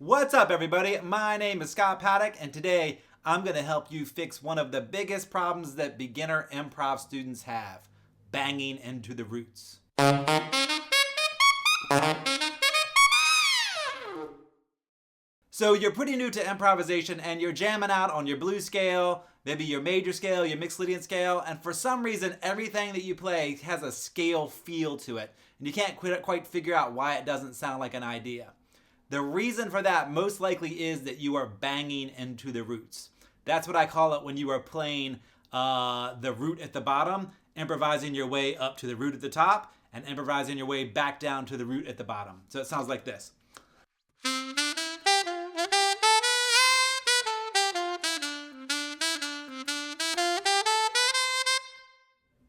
What's up, everybody? My name is Scott Paddock, and today I'm going to help you fix one of the biggest problems that beginner improv students have: banging into the roots. So you're pretty new to improvisation and you're jamming out on your blues scale, maybe your major scale, your mixed Lydian scale, and for some reason everything that you play has a scale feel to it, and you can't quite figure out why it doesn't sound like an idea. The reason for that most likely is that you are banging into the roots. That's what I call it when you are playing the root at the bottom, improvising your way up to the root at the top, and improvising your way back down to the root at the bottom. So it sounds like this.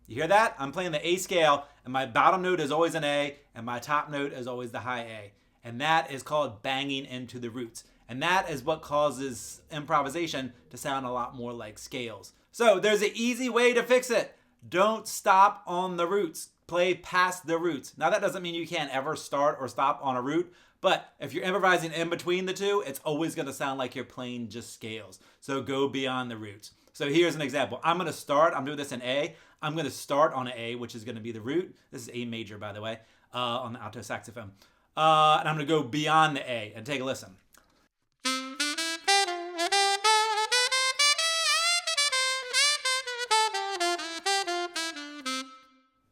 You hear that? I'm playing the A scale, and my bottom note is always an A, and my top note is always the high A. And that is called banging into the roots. And that is what causes improvisation to sound a lot more like scales. So there's an easy way to fix it. Don't stop on the roots. Play past the roots. Now that doesn't mean you can't ever start or stop on a root, but if you're improvising in between the two, it's always going to sound like you're playing just scales. So go beyond the roots. So here's an example. I'm doing this in A. I'm going to start on an A, which is going to be the root. This is A major, by the way, on the alto saxophone. And I'm going to go beyond the A and take a listen.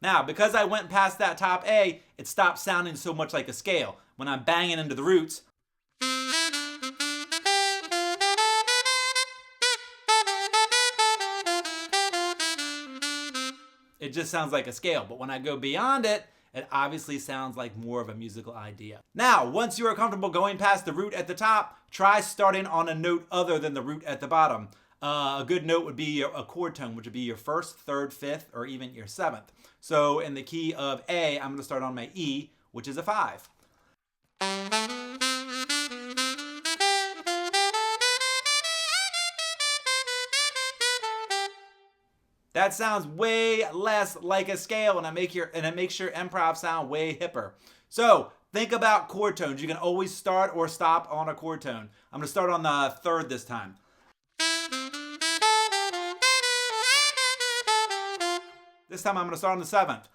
Now, because I went past that top A, it stopped sounding so much like a scale. When I'm banging into the roots, it just sounds like a scale. But when I go beyond it, it obviously sounds like more of a musical idea. Now, once you are comfortable going past the root at the top, try starting on a note other than the root at the bottom. A good note would be a chord tone, which would be your first, third, fifth, or even your seventh. So in the key of A, I'm going to start on my E, which is a 5. That sounds way less like a scale, and it makes your improv sound way hipper. So think about chord tones. You can always start or stop on a chord tone. I'm going to start on the third this time. This time I'm going to start on the seventh.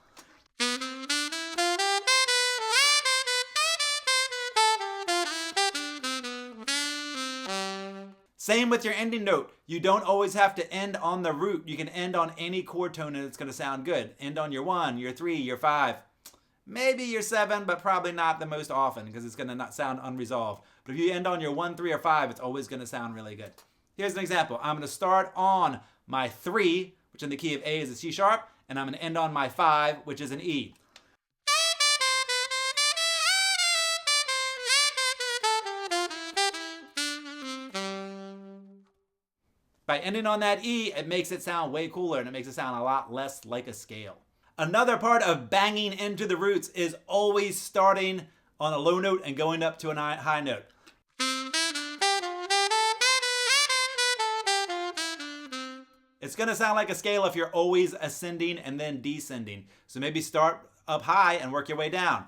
Same with your ending note. You don't always have to end on the root. You can end on any chord tone and it's going to sound good. End on your 1, your 3, your 5, maybe your 7, but probably not the most often because it's going to not sound unresolved. But if you end on your 1, 3, or 5, it's always going to sound really good. Here's an example. I'm going to start on my 3, which in the key of A is a C sharp, and I'm going to end on my 5, which is an E. By ending on that E, it makes it sound way cooler and it makes it sound a lot less like a scale. Another part of banging into the roots is always starting on a low note and going up to a high note. It's going to sound like a scale if you're always ascending and then descending. So maybe start up high and work your way down.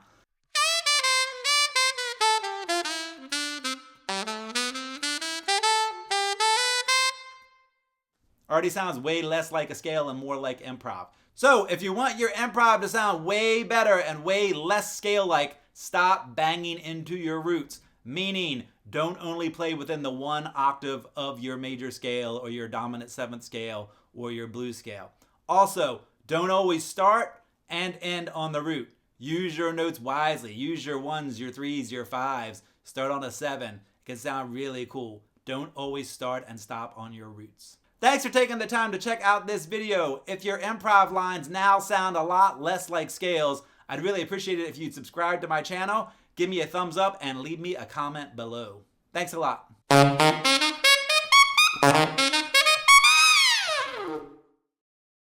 Already sounds way less like a scale and more like improv. So if you want your improv to sound way better and way less scale-like, stop banging into your roots. Meaning, don't only play within the 1 octave of your major scale or your dominant 7th scale or your blues scale. Also, don't always start and end on the root. Use your notes wisely. Use your 1s, your 3s, your 5s. Start on a 7. It can sound really cool. Don't always start and stop on your roots. Thanks for taking the time to check out this video. If your improv lines now sound a lot less like scales, I'd really appreciate it if you'd subscribe to my channel, give me a thumbs up, and leave me a comment below. Thanks a lot.